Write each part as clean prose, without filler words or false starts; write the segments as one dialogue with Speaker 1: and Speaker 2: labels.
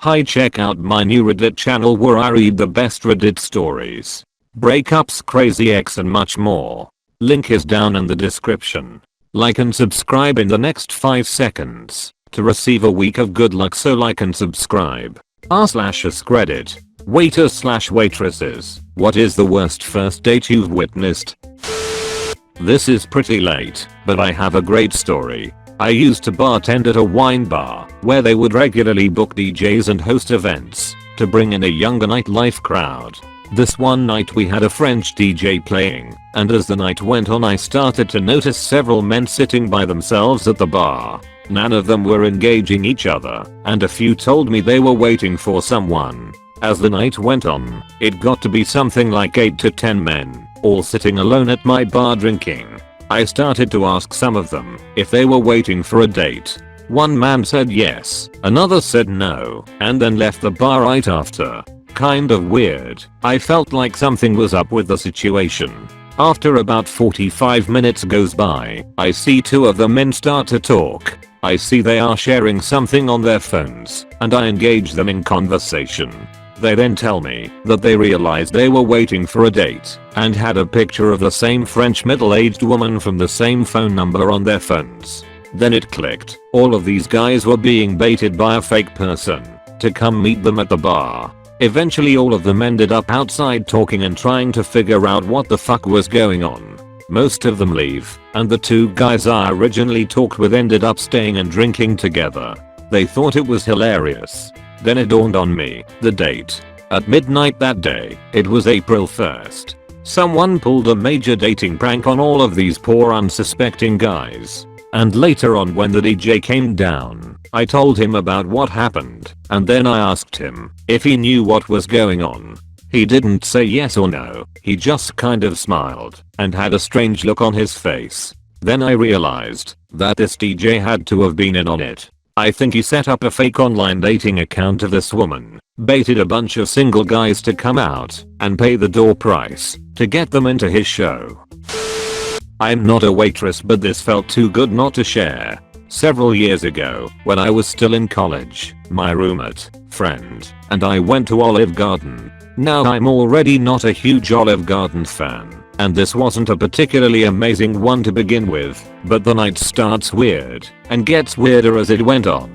Speaker 1: Hi, check out my new Reddit channel where I read the best Reddit stories, breakups, crazy ex and much more. Link is down in the description. Like and subscribe in the next 5 seconds to receive a week of good luck, so like and subscribe. AskReddit. Waiters/waitresses, what is the worst first date you've witnessed? This is pretty late, but I have a great story. I used to bartend at a wine bar where they would regularly book DJs and host events to bring in a younger nightlife crowd. This one night we had a French DJ playing, and as the night went on I started to notice several men sitting by themselves at the bar. None of them were engaging each other, and a few told me they were waiting for someone. As the night went on, it got to be something like 8 to 10 men, all sitting alone at my bar drinking. I started to ask some of them if they were waiting for a date. One man said yes, another said no, and then left the bar right after. Kind of weird. I felt like something was up with the situation. After about 45 minutes goes by, I see 2 of the men start to talk. I see they are sharing something on their phones, and I engage them in conversation. They then tell me that they realized they were waiting for a date and had a picture of the same French middle-aged woman from the same phone number on their phones. Then it clicked. All of these guys were being baited by a fake person to come meet them at the bar. Eventually all of them ended up outside talking and trying to figure out what the fuck was going on. Most of them leave, and the 2 guys I originally talked with ended up staying and drinking together. They thought it was hilarious. Then it dawned on me, the date. At midnight that day, it was April 1st. Someone pulled a major dating prank on all of these poor unsuspecting guys. And later on when the DJ came down, I told him about what happened, and then I asked him if he knew what was going on. He didn't say yes or no, he just kind of smiled and had a strange look on his face. Then I realized that this DJ had to have been in on it. I think he set up a fake online dating account of this woman, baited a bunch of single guys to come out and pay the door price to get them into his show. I'm not a waitress, but this felt too good not to share. Several years ago, when I was still in college, my roommate, friend, and I went to Olive Garden. Now I'm already not a huge Olive Garden fan, and this wasn't a particularly amazing one to begin with, but the night starts weird and gets weirder as it went on.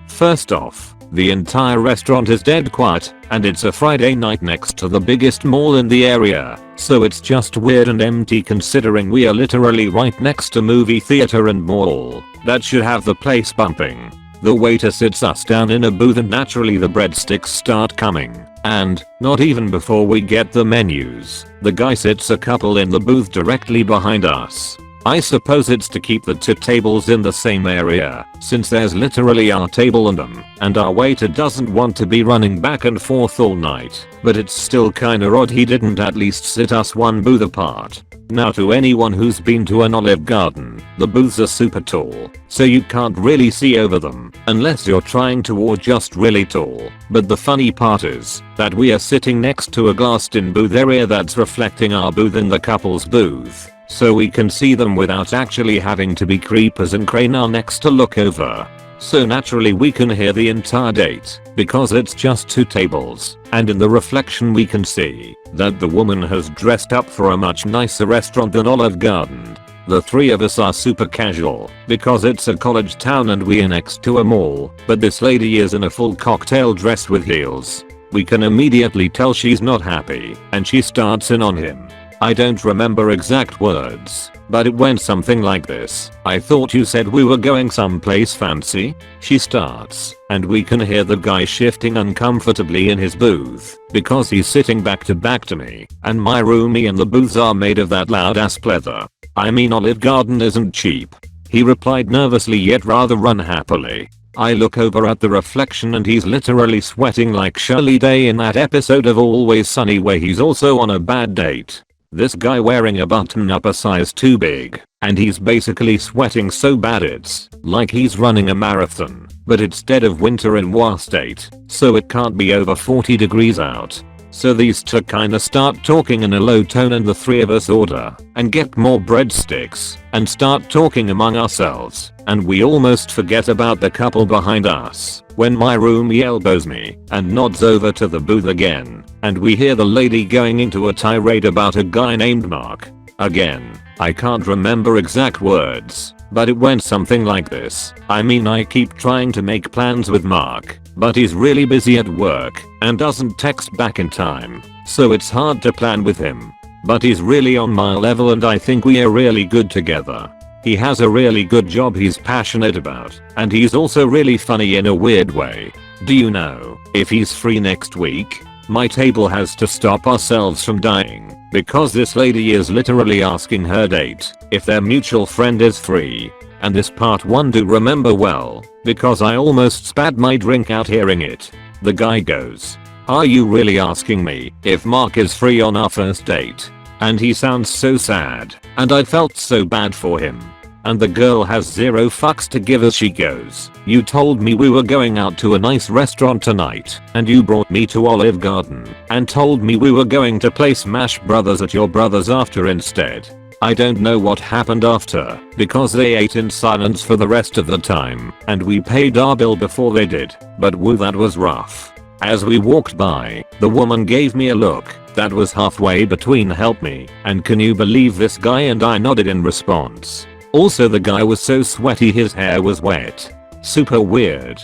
Speaker 1: First off, the entire restaurant is dead quiet, and it's a Friday night next to the biggest mall in the area, so it's just weird and empty considering we are literally right next to movie theater and mall. That should have the place bumping. The waiter sits us down in a booth and naturally the breadsticks start coming. And, not even before we get the menus, the guy sits a couple in the booth directly behind us. I suppose it's to keep the 2 tables in the same area, since there's literally our table and them, and our waiter doesn't want to be running back and forth all night, but it's still kinda odd he didn't at least sit us 1 booth apart. Now to anyone who's been to an Olive Garden, the booths are super tall, so you can't really see over them, unless you're trying to or just really tall. But the funny part is that we are sitting next to a glassed-in booth area that's reflecting our booth in the couple's booth, so we can see them without actually having to be creepers and crane our necks to look over. So naturally we can hear the entire date, because it's just 2 tables, and in the reflection we can see that the woman has dressed up for a much nicer restaurant than Olive Garden. The 3 of us are super casual, because it's a college town and we are next to a mall, but this lady is in a full cocktail dress with heels. We can immediately tell she's not happy, and she starts in on him. I don't remember exact words, but it went something like this. "I thought you said we were going someplace fancy?" She starts, and we can hear the guy shifting uncomfortably in his booth, because he's sitting back to me, and my roomie and the booths are made of that loud ass pleather. "I mean Olive Garden isn't cheap," he replied nervously yet rather unhappily. I look over at the reflection and he's literally sweating like Shirley Day in that episode of Always Sunny where he's also on a bad date. This guy wearing a button up a size too big, and he's basically sweating so bad it's like he's running a marathon, but it's dead of winter in Wa State, so it can't be over 40 degrees out. So these two kinda start talking in a low tone and the three of us order and get more breadsticks and start talking among ourselves, and we almost forget about the couple behind us when my roomie elbows me and nods over to the booth again, and we hear the lady going into a tirade about a guy named Mark. Again, I can't remember exact words, but it went something like this. I mean, I keep trying to make plans with Mark, but he's really busy at work and doesn't text back in time, so it's hard to plan with him. But he's really on my level and I think we are really good together. He has a really good job he's passionate about, and he's also really funny in a weird way. Do you know if he's free next week? My table has to stop ourselves from dying because this lady is literally asking her date if their mutual friend is free. And this part 1 do remember well because I almost spat my drink out hearing it. The guy goes, "Are you really asking me if Mark is free on our first date?" And he sounds so sad, and I felt so bad for him. And the girl has zero fucks to give as she goes, "You told me we were going out to a nice restaurant tonight, and you brought me to Olive Garden and told me we were going to play Smash Brothers at your brother's after instead." I don't know what happened after because they ate in silence for the rest of the time and we paid our bill before they did, but woo, that was rough. As we walked by, the woman gave me a look that was halfway between help me and can you believe this guy, and I nodded in response. Also, the guy was so sweaty his hair was wet. Super weird.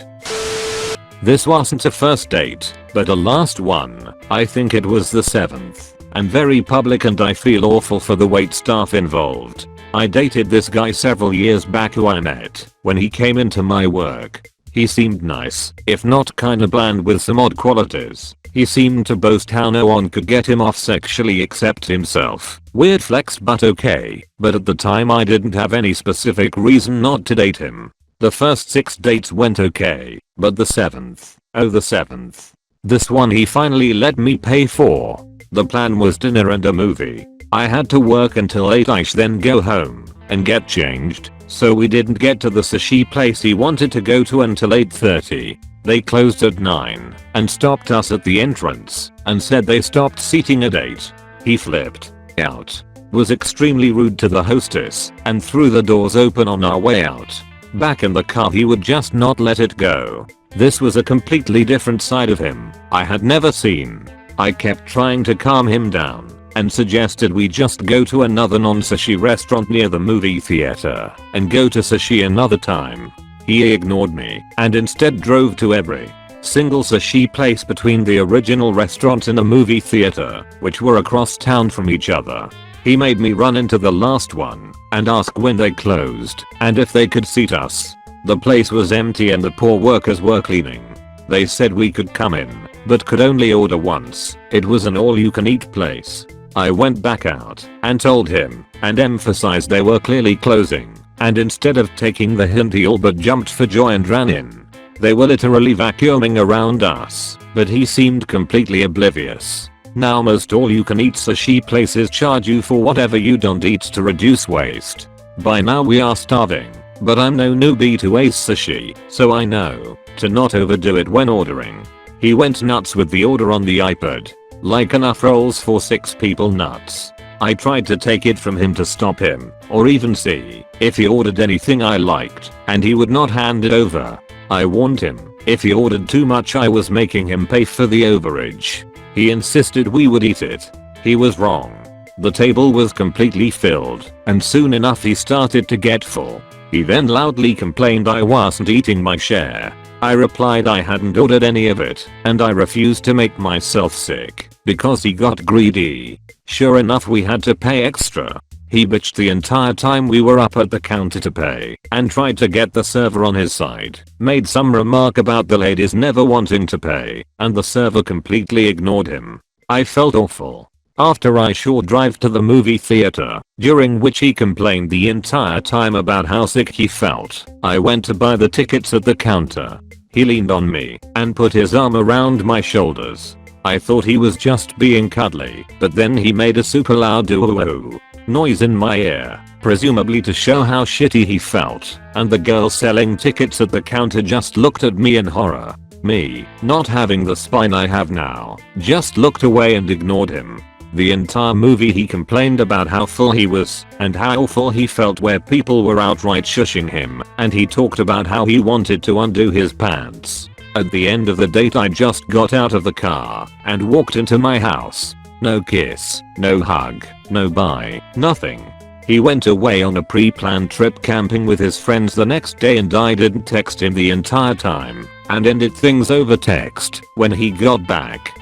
Speaker 1: This wasn't a first date, but a last one. I think it was the 7th. And very public, and I feel awful for the wait staff involved. I dated this guy several years back who I met when he came into my work. He seemed nice, if not kinda bland with some odd qualities. He seemed to boast how no one could get him off sexually except himself. Weird flex, but okay. But at the time I didn't have any specific reason not to date him. The first 6 dates went okay, but the 7th, oh the 7th. This one he finally let me pay for. The plan was dinner and a movie. I had to work until 8ish, then go home and get changed, so we didn't get to the sushi place he wanted to go to until 8:30. They closed at 9 and stopped us at the entrance and said they stopped seating at 8. He flipped out, was extremely rude to the hostess, and threw the doors open on our way out. Back in the car he would just not let it go. This was a completely different side of him I had never seen. I kept trying to calm him down and suggested we just go to another non-sushi restaurant near the movie theater and go to sushi another time. He ignored me and instead drove to every single sushi place between the original restaurant and the movie theater, which were across town from each other. He made me run into the last one and ask when they closed and if they could seat us. The place was empty and the poor workers were cleaning. They said we could come in, but could only order once. It was an all-you-can-eat place. I went back out and told him and emphasized they were clearly closing, and instead of taking the hint he all but jumped for joy and ran in. They were literally vacuuming around us, but he seemed completely oblivious. Now most all-you-can-eat sushi places charge you for whatever you don't eat to reduce waste. By now we are starving, but I'm no newbie to ace sushi, so I know to not overdo it when ordering. He went nuts with the order on the iPad. Like enough rolls for 6 people nuts. I tried to take it from him to stop him, or even see if he ordered anything I liked, and he would not hand it over. I warned him, if he ordered too much I was making him pay for the overage. He insisted we would eat it. He was wrong. The table was completely filled, and soon enough he started to get full. He then loudly complained I wasn't eating my share. I replied I hadn't ordered any of it, and I refused to make myself sick, because he got greedy. Sure enough we had to pay extra. He bitched the entire time we were up at the counter to pay, and tried to get the server on his side. Made some remark about the ladies never wanting to pay, and the server completely ignored him. I felt awful. After I short drive to the movie theater, during which he complained the entire time about how sick he felt, I went to buy the tickets at the counter. He leaned on me and put his arm around my shoulders. I thought he was just being cuddly, but then he made a super loud doo-oo noise in my ear, presumably to show how shitty he felt, and the girl selling tickets at the counter just looked at me in horror. Me, not having the spine I have now, just looked away and ignored him. The entire movie he complained about how full he was and how awful he felt where people were outright shushing him, and he talked about how he wanted to undo his pants. At the end of the date I just got out of the car and walked into my house. No kiss, no hug, no bye, nothing. He went away on a pre-planned trip camping with his friends the next day and I didn't text him the entire time and ended things over text when he got back.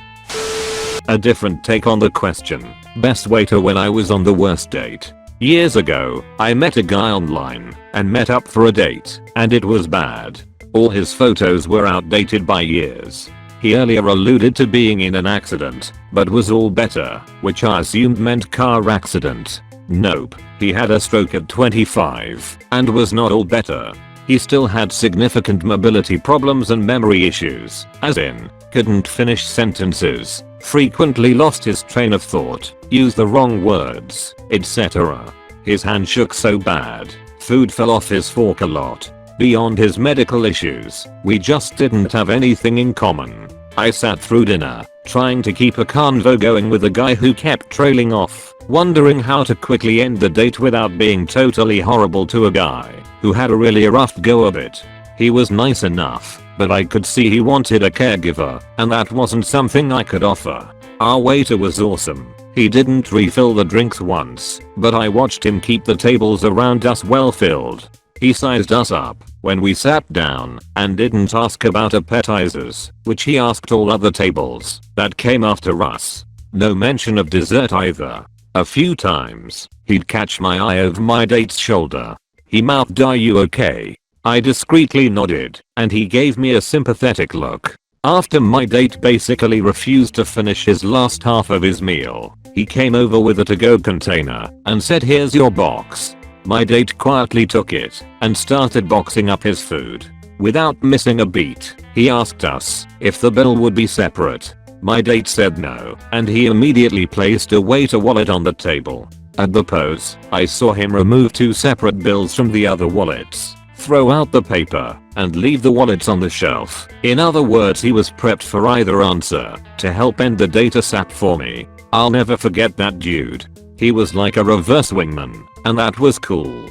Speaker 1: A different take on the question. Best way to when I was on the worst date. Years ago, I met a guy online and met up for a date and it was bad. All his photos were outdated by years. He earlier alluded to being in an accident, but was all better, which I assumed meant car accident. Nope, he had a stroke at 25 and was not all better. He still had significant mobility problems and memory issues, as in, couldn't finish sentences, frequently lost his train of thought, used the wrong words, etc. His hand shook so bad, food fell off his fork a lot. Beyond his medical issues, we just didn't have anything in common. I sat through dinner, trying to keep a convo going with a guy who kept trailing off, wondering how to quickly end the date without being totally horrible to a guy who had a really rough go of it. He was nice enough, but I could see he wanted a caregiver, and that wasn't something I could offer. Our waiter was awesome. He didn't refill the drinks once, but I watched him keep the tables around us well filled. He sized us up when we sat down and didn't ask about appetizers, which he asked all other tables that came after us. No mention of dessert either. A few times, he'd catch my eye over my date's shoulder. He mouthed, "Are you okay?" I discreetly nodded, and he gave me a sympathetic look. After my date basically refused to finish his last half of his meal, he came over with a to-go container and said, "Here's your box." My date quietly took it and started boxing up his food. Without missing a beat, he asked us if the bill would be separate. My date said no, and he immediately placed a waiter wallet on the table. At the pose, I saw him remove 2 separate bills from the other wallets, throw out the paper, and leave the wallets on the shelf. In other words, he was prepped for either answer to help end the date ASAP for me. I'll never forget that dude. He was like a reverse wingman, and that was cool.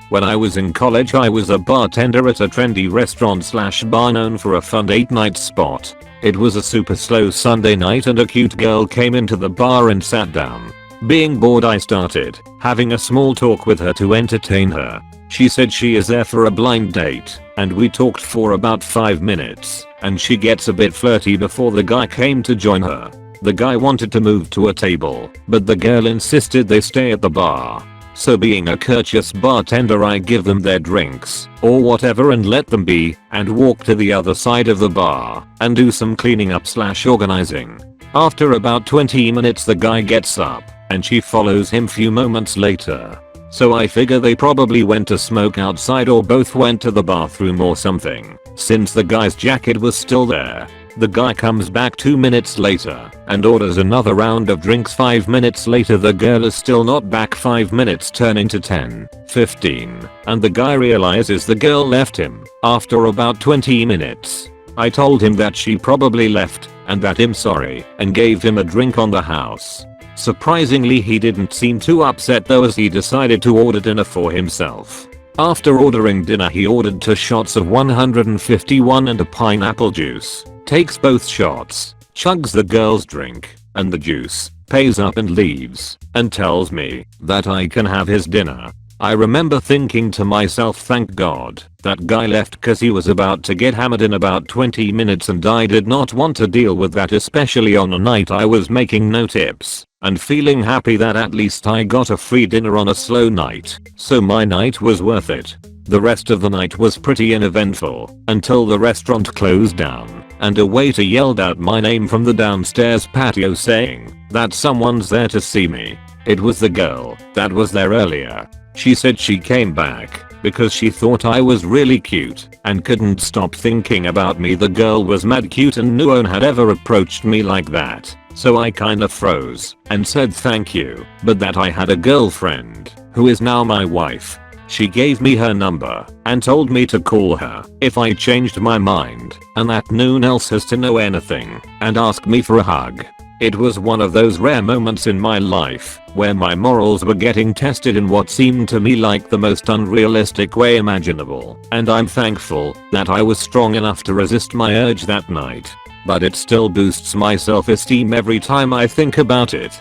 Speaker 1: When I was in college, I was a bartender at a trendy restaurant/bar known for a fun date-night spot. It was a super slow Sunday night and a cute girl came into the bar and sat down. Being bored, I started having a small talk with her to entertain her. She said she is there for a blind date, and we talked for about 5 minutes, and she gets a bit flirty before the guy came to join her. The guy wanted to move to a table, but the girl insisted they stay at the bar. So being a courteous bartender, I give them their drinks or whatever and let them be, and walk to the other side of the bar and do some cleaning up/organizing. After about 20 minutes the guy gets up and she follows him few moments later. So I figure they probably went to smoke outside or both went to the bathroom or something, since the guy's jacket was still there. The guy comes back 2 minutes later and orders another round of drinks. 5 minutes later the girl is still not back. 5 minutes turn into 10, 15, and the guy realizes the girl left him after about 20 minutes. I told him that she probably left and that I'm sorry and gave him a drink on the house. Surprisingly, he didn't seem too upset though, as he decided to order dinner for himself. After ordering dinner he ordered 2 shots of 151 and a pineapple juice. Takes both shots, chugs the girl's drink and the juice, pays up and leaves, and tells me that I can have his dinner. I remember thinking to myself, thank God that guy left, cause he was about to get hammered in about 20 minutes and I did not want to deal with that, especially on a night I was making no tips and feeling happy that at least I got a free dinner on a slow night. So my night was worth it. The rest of the night was pretty uneventful until the restaurant closed down and a waiter yelled out my name from the downstairs patio saying that someone's there to see me. It was the girl that was there earlier. She said she came back because she thought I was really cute and couldn't stop thinking about me. The girl was mad cute and no one had ever approached me like that. So I kinda froze and said thank you, but that I had a girlfriend who is now my wife. She gave me her number and told me to call her if I changed my mind and that no one else has to know anything, and ask me for a hug. It was one of those rare moments in my life where my morals were getting tested in what seemed to me like the most unrealistic way imaginable, and I'm thankful that I was strong enough to resist my urge that night. But it still boosts my self-esteem every time I think about it.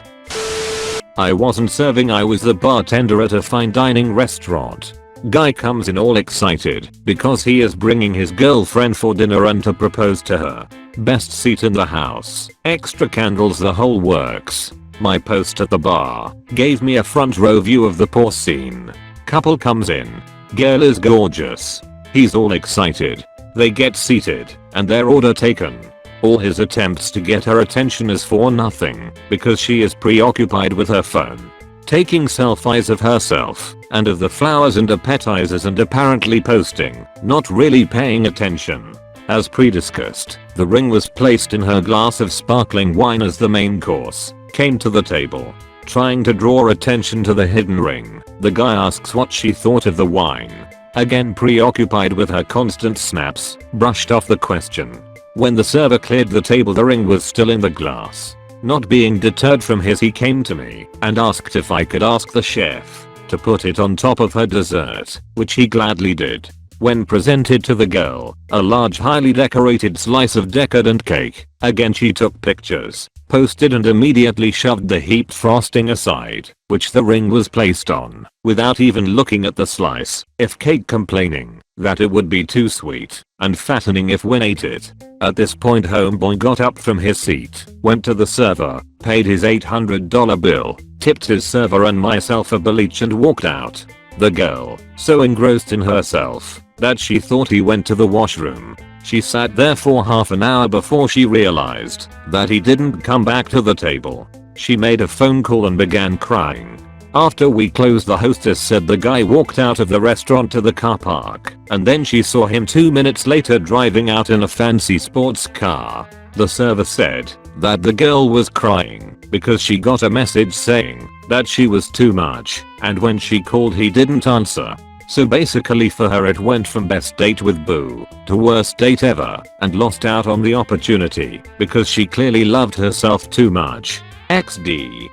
Speaker 1: I wasn't serving, I was the bartender at a fine dining restaurant. Guy comes in all excited because he is bringing his girlfriend for dinner and to propose to her. Best seat in the house, extra candles, the whole works. My post at the bar gave me a front row view of the poor scene. Couple comes in. Girl is gorgeous. He's all excited. They get seated and their order taken. All his attempts to get her attention is for nothing because she is preoccupied with her phone, taking selfies of herself and of the flowers and appetizers and apparently posting, not really paying attention. As pre-discussed, the ring was placed in her glass of sparkling wine as the main course came to the table. Trying to draw attention to the hidden ring, the guy asks what she thought of the wine. Again preoccupied with her constant snaps, brushed off the question. When the server cleared the table, the ring was still in the glass. Not being deterred from his, he came to me and asked if I could ask the chef to put it on top of her dessert, which he gladly did. When presented to the girl, a large highly decorated slice of decadent cake, again she took pictures, posted and immediately shoved the heaped frosting aside, which the ring was placed on, without even looking at the slice, if cake, complaining that it would be too sweet and fattening if one ate it. At this point homeboy got up from his seat, went to the server, paid his $800 bill, tipped his server and myself a bill each and walked out. The girl, so engrossed in herself that she thought he went to the washroom. She sat there for half an hour before she realized that he didn't come back to the table. She made a phone call and began crying. After we closed, the hostess said the guy walked out of the restaurant to the car park, and then she saw him 2 minutes later driving out in a fancy sports car. The server said that the girl was crying because she got a message saying that she was too much, and when she called he didn't answer. So basically for her it went from best date with boo to worst date ever, and lost out on the opportunity because she clearly loved herself too much. XD.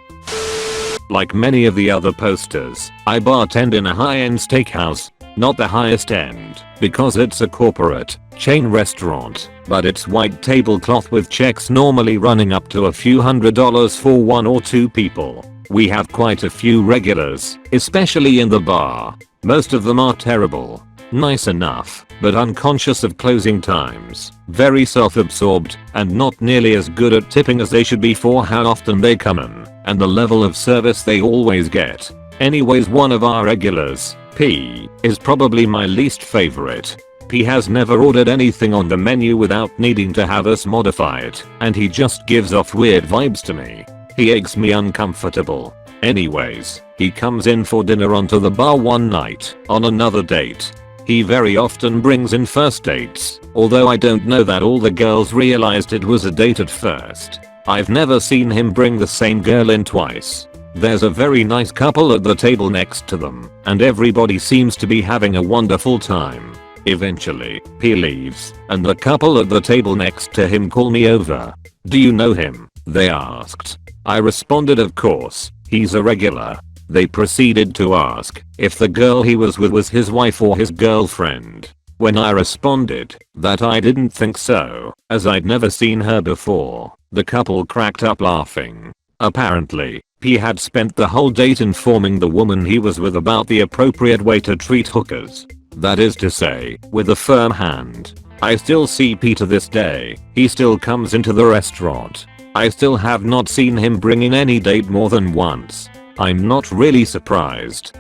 Speaker 1: Like many of the other posters, I bartend in a high-end steakhouse. Not the highest end because it's a corporate chain restaurant, but it's white tablecloth with checks normally running up to a few $100s for 1 or 2 people. We have quite a few regulars, especially in the bar. Most of them are terrible. Nice enough, but unconscious of closing times, very self-absorbed, and not nearly as good at tipping as they should be for how often they come in, and the level of service they always get. Anyways, one of our regulars, P, is probably my least favorite. P has never ordered anything on the menu without needing to have us modify it, and he just gives off weird vibes to me. He makes me uncomfortable. Anyways, he comes in for dinner onto the bar one night on another date. He very often brings in first dates, although I don't know that all the girls realized it was a date at first. I've never seen him bring the same girl in twice. There's a very nice couple at the table next to them, and everybody seems to be having a wonderful time. Eventually, P leaves, and the couple at the table next to him call me over. "Do you know him?" they asked. I responded, "Of course, he's a regular." They proceeded to ask if the girl he was with was his wife or his girlfriend. When I responded that I didn't think so, as I'd never seen her before, the couple cracked up laughing. Apparently, P had spent the whole date informing the woman he was with about the appropriate way to treat hookers. That is to say, with a firm hand. I still see P to this day. He still comes into the restaurant. I still have not seen him bring in any date more than once. I'm not really surprised.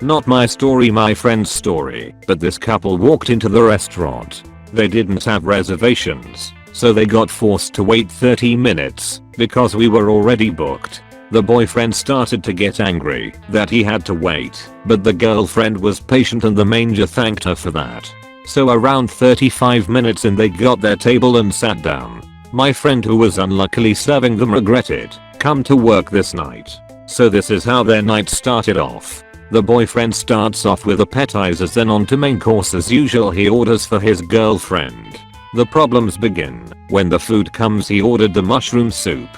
Speaker 1: Not my story, my friend's story, but this couple walked into the restaurant. They didn't have reservations, so they got forced to wait 30 minutes because we were already booked. The boyfriend started to get angry that he had to wait, but the girlfriend was patient and the manager thanked her for that. So around 35 minutes in they got their table and sat down. My friend, who was unluckily serving them, regretted come to work this night. So this is how their night started off. The boyfriend starts off with appetizers, then on to main course as usual. He orders for his girlfriend. The problems begin when the food comes. He ordered the mushroom soup.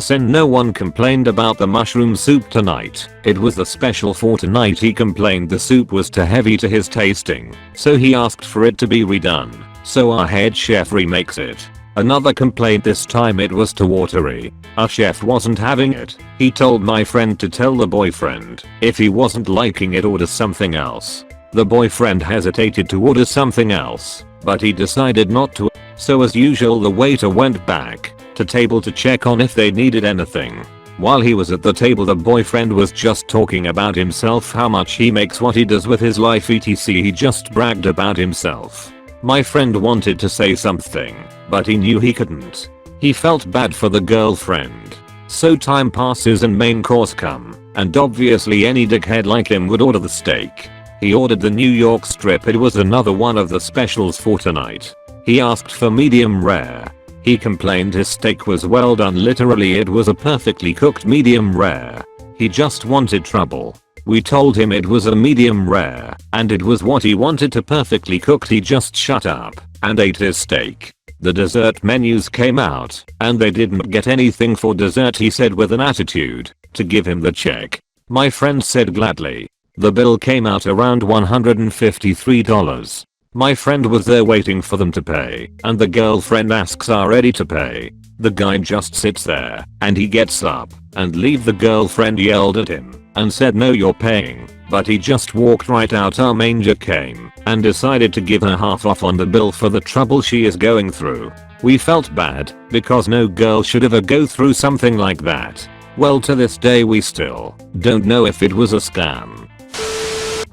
Speaker 1: No one complained about the mushroom soup tonight. It was the special for tonight. He complained the soup was too heavy to his tasting, so he asked for it to be redone. So our head chef remakes it. Another complaint, this time it was too watery. Our chef wasn't having it. He told my friend to tell the boyfriend if he wasn't liking it, order something else. The boyfriend hesitated to order something else, but he decided not to. So as usual the waiter went back to table to check on if they needed anything. While he was at the table the boyfriend was just talking about himself, how much he makes, what he does with his life, etc. He just bragged about himself. My friend wanted to say something, but he knew he couldn't. He felt bad for the girlfriend. So time passes and main course come, and obviously any dickhead like him would order the steak. He ordered the New York strip. It was another one of the specials for tonight. He asked for medium rare. He complained his steak was well done, literally it was a perfectly cooked medium rare. He just wanted trouble. We told him it was a medium rare, and it was what he wanted, to perfectly cooked. He just shut up and ate his steak. The dessert menus came out, and they didn't get anything for dessert, he said with an attitude. To give him the check, my friend said gladly. The bill came out around $153. My friend was there waiting for them to pay, and the girlfriend asks, "Are ready to pay?" The guy just sits there, and he gets up and leave. The girlfriend yelled at him and said, "No, you're paying," but he just walked right out. Our manager came and decided to give her half off on the bill for the trouble she is going through. We felt bad because no girl should ever go through something like that. Well, to this day we still don't know if it was a scam.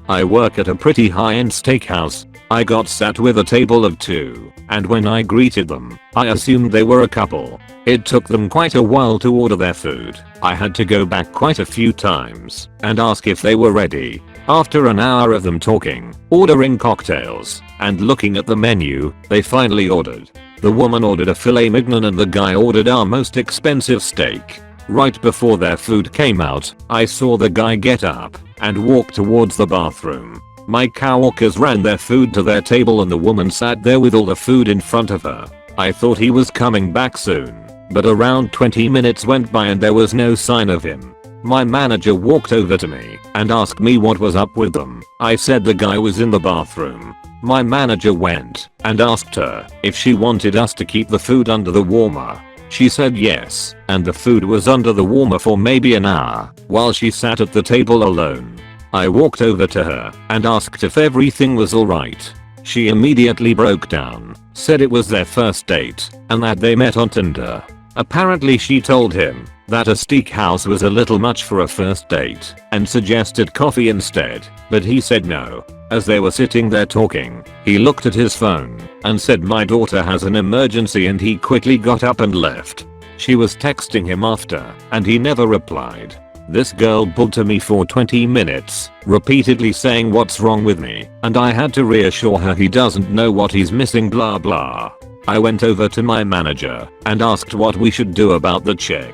Speaker 1: I work at a pretty high-end steakhouse. I got sat with a table of 2, and when I greeted them, I assumed they were a couple. It took them quite a while to order their food. I had to go back quite a few times and ask if they were ready. After an hour of them talking, ordering cocktails, and looking at the menu, they finally ordered. The woman ordered a filet mignon and the guy ordered our most expensive steak. Right before their food came out, I saw the guy get up and walk towards the bathroom. My coworkers ran their food to their table and the woman sat there with all the food in front of her. I thought he was coming back soon, but around 20 minutes went by and there was no sign of him. My manager walked over to me and asked me what was up with them. I said the guy was in the bathroom. My manager went and asked her if she wanted us to keep the food under the warmer. She said yes, and the food was under the warmer for maybe an hour while she sat at the table alone. I walked over to her and asked if everything was alright. She immediately broke down, said it was their first date and that they met on Tinder. Apparently she told him that a steakhouse was a little much for a first date and suggested coffee instead, but he said no. As they were sitting there talking, he looked at his phone and said, "My daughter has an emergency," and he quickly got up and left. She was texting him after and he never replied. This girl bulled to me for 20 minutes, repeatedly saying what's wrong with me, and I had to reassure her he doesn't know what he's missing, blah blah. I went over to my manager and asked what we should do about the check.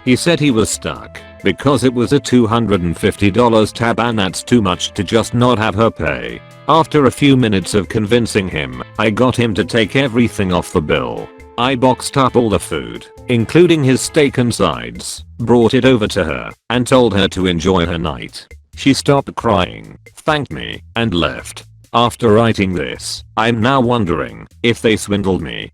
Speaker 1: He said he was stuck because it was a $250 tab and that's too much to just not have her pay. After a few minutes of convincing him, I got him to take everything off the bill. I boxed up all the food, including his steak and sides, brought it over to her, and told her to enjoy her night. She stopped crying, thanked me, and left. After writing this, I'm now wondering if they swindled me.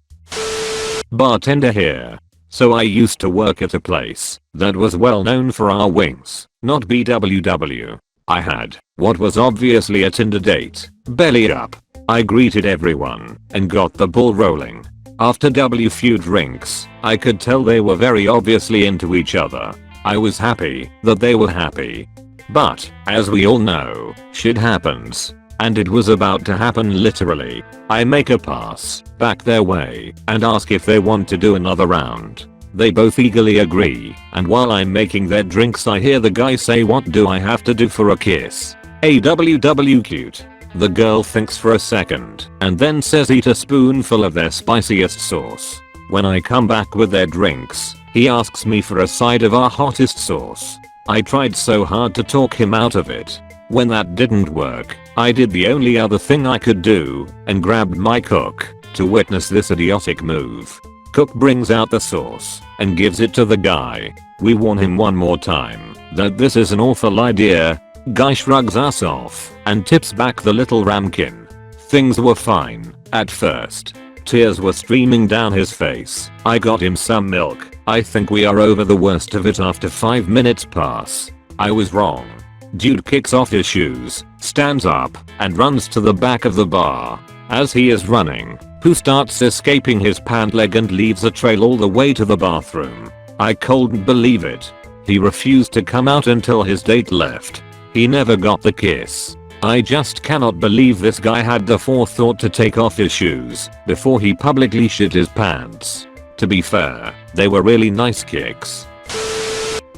Speaker 1: Bartender here. So I used to work at a place that was well known for our wings, not BWW. I had what was obviously a Tinder date, belly up. I greeted everyone and got the ball rolling. After few drinks, I could tell they were very obviously into each other. I was happy that they were happy. But, as we all know, shit happens. And it was about to happen literally. I make a pass back their way and ask if they want to do another round. They both eagerly agree, and while I'm making their drinks I hear the guy say, "What do I have to do for a kiss?" AWW cute. The girl thinks for a second and then says, "Eat a spoonful of their spiciest sauce." When I come back with their drinks, he asks me for a side of our hottest sauce. I tried so hard to talk him out of it. When that didn't work, I did the only other thing I could do and grabbed my cook to witness this idiotic move. Cook brings out the sauce and gives it to the guy. We warn him one more time that this is an awful idea. Guy shrugs us off and tips back the little ramekin. Things were fine at first. Tears were streaming down his face. I got him some milk. I think we are over the worst of it after 5 minutes pass. I was wrong. Dude kicks off his shoes, stands up, and runs to the back of the bar. As he is running, Pooh starts escaping his pant leg and leaves a trail all the way to the bathroom. I couldn't believe it. He refused to come out until his date left. He never got the kiss. I just cannot believe this guy had the forethought to take off his shoes before he publicly shit his pants. To be fair, they were really nice kicks.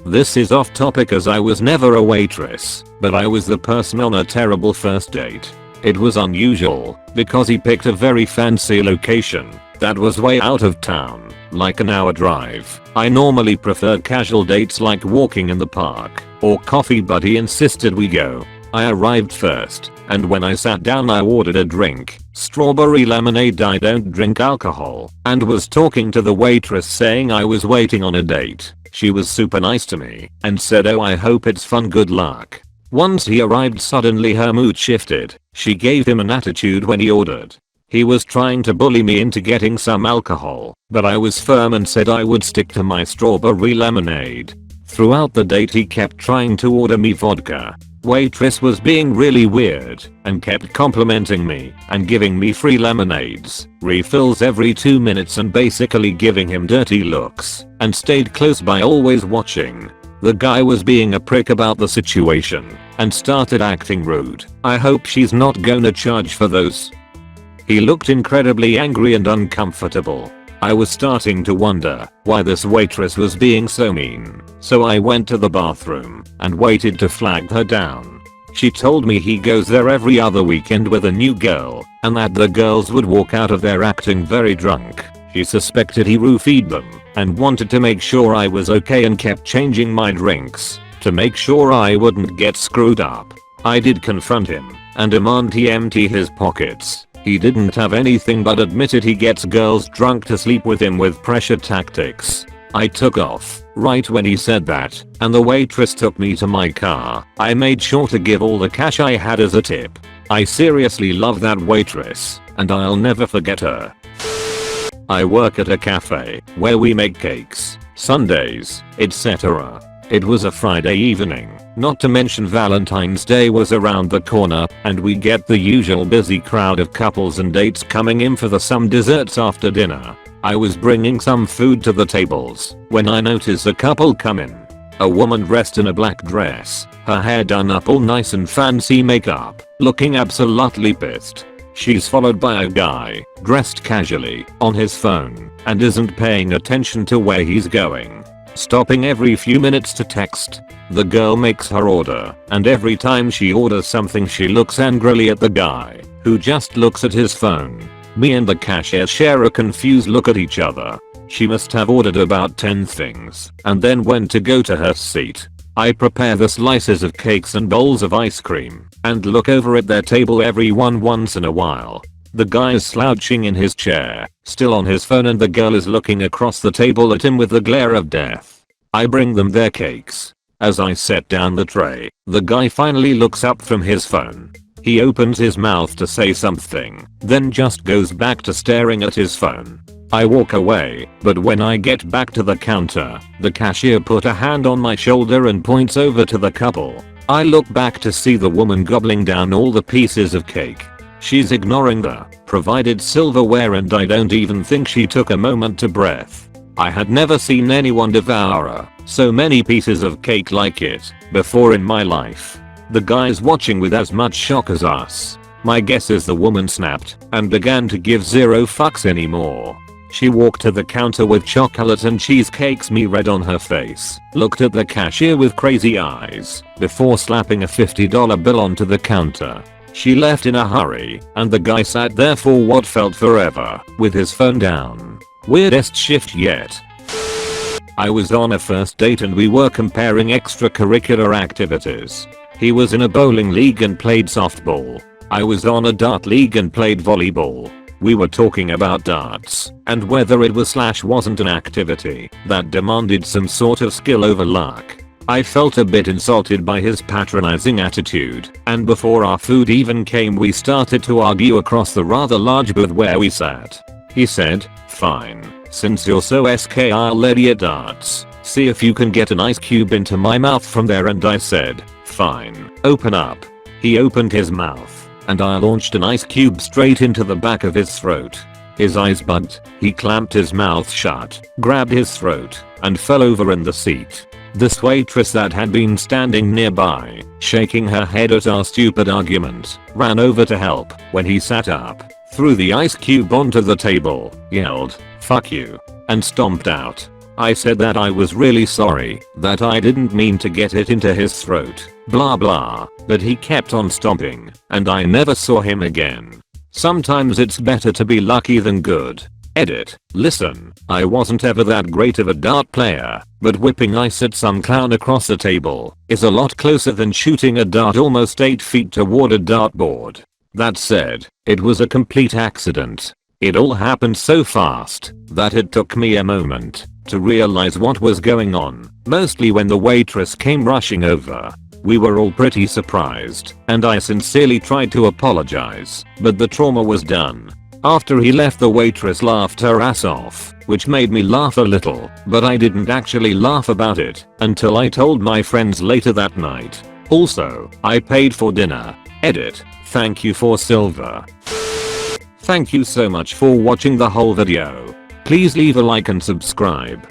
Speaker 1: This is off topic as I was never a waitress, but I was the person on a terrible first date. It was unusual because he picked a very fancy location that was way out of town, like an hour drive. I normally prefer casual dates like walking in the park or coffee, but he insisted we go. I arrived first, and when I sat down I ordered a drink, strawberry lemonade. I don't drink alcohol, and was talking to the waitress saying I was waiting on a date. She was super nice to me and said, "Oh, I hope it's fun, good luck." Once he arrived, suddenly her mood shifted. She gave him an attitude when he ordered. He was trying to bully me into getting some alcohol, but I was firm and said I would stick to my strawberry lemonade. Throughout the date he kept trying to order me vodka. Waitress was being really weird and kept complimenting me and giving me free lemonades, refills every 2 minutes, and basically giving him dirty looks, and stayed close by, always watching. The guy was being a prick about the situation and started acting rude. I hope she's not gonna charge for those. He looked incredibly angry and uncomfortable. I was starting to wonder why this waitress was being so mean, so I went to the bathroom and waited to flag her down. She told me he goes there every other weekend with a new girl and that the girls would walk out of there acting very drunk. She suspected he roofied them and wanted to make sure I was okay and kept changing my drinks to make sure I wouldn't get screwed up. I did confront him and demand he empty his pockets. He didn't have anything but admitted he gets girls drunk to sleep with him with pressure tactics. I took off right when he said that, and the waitress took me to my car. I made sure to give all the cash I had as a tip. I seriously love that waitress, and I'll never forget her. I work at a cafe where we make cakes, sundaes, etc. It was a Friday evening, not to mention Valentine's Day was around the corner, and we get the usual busy crowd of couples and dates coming in for some desserts after dinner. I was bringing some food to the tables when I noticed a couple come in. A woman dressed in a black dress, her hair done up all nice and fancy makeup, looking absolutely pissed. She's followed by a guy, dressed casually, on his phone, and isn't paying attention to where he's going, stopping every few minutes to text. The girl makes her order, and every time she orders something she looks angrily at the guy, who just looks at his phone. Me and the cashier share a confused look at each other. She must have ordered about 10 things, and then went to go to her seat. I prepare the slices of cakes and bowls of ice cream, and look over at their table every once in a while. The guy is slouching in his chair, still on his phone, and the girl is looking across the table at him with the glare of death. I bring them their cakes. As I set down the tray, the guy finally looks up from his phone. He opens his mouth to say something, then just goes back to staring at his phone. I walk away, but when I get back to the counter, the cashier put a hand on my shoulder and points over to the couple. I look back to see the woman gobbling down all the pieces of cake. She's ignoring the provided silverware, and I don't even think she took a moment to breath. I had never seen anyone devour so many pieces of cake like it before in my life. The guys watching with as much shock as us. My guess is the woman snapped and began to give zero fucks anymore. She walked to the counter with chocolate and cheesecakes me red on her face, looked at the cashier with crazy eyes before slapping a $50 bill onto the counter. She left in a hurry, and the guy sat there for what felt forever with his phone down. Weirdest shift yet. I was on a first date and we were comparing extracurricular activities. He was in a bowling league and played softball. I was on a dart league and played volleyball. We were talking about darts and whether it was / wasn't an activity that demanded some sort of skill over luck. I felt a bit insulted by his patronizing attitude, and before our food even came we started to argue across the rather large booth where we sat. He said, "Fine, since you're so SK I'll let you darts. See if you can get an ice cube into my mouth from there," and I said, "Fine, open up." He opened his mouth, and I launched an ice cube straight into the back of his throat. His eyes bugged, he clamped his mouth shut, grabbed his throat, and fell over in the seat. This waitress that had been standing nearby, shaking her head at our stupid argument, ran over to help when he sat up, threw the ice cube onto the table, yelled, "Fuck you," and stomped out. I said that I was really sorry, that I didn't mean to get it into his throat, blah blah, but he kept on stomping, and I never saw him again. Sometimes it's better to be lucky than good. Edit. Listen, I wasn't ever that great of a dart player, but whipping ice at some clown across the table is a lot closer than shooting a dart almost 8 feet toward a dartboard. That said, it was a complete accident. It all happened so fast that it took me a moment to realize what was going on, mostly when the waitress came rushing over. We were all pretty surprised, and I sincerely tried to apologize, but the trauma was done. After he left, the waitress laughed her ass off, which made me laugh a little, but I didn't actually laugh about it until I told my friends later that night. Also, I paid for dinner. Edit. Thank you for silver. Thank you so much for watching the whole video. Please leave a like and subscribe.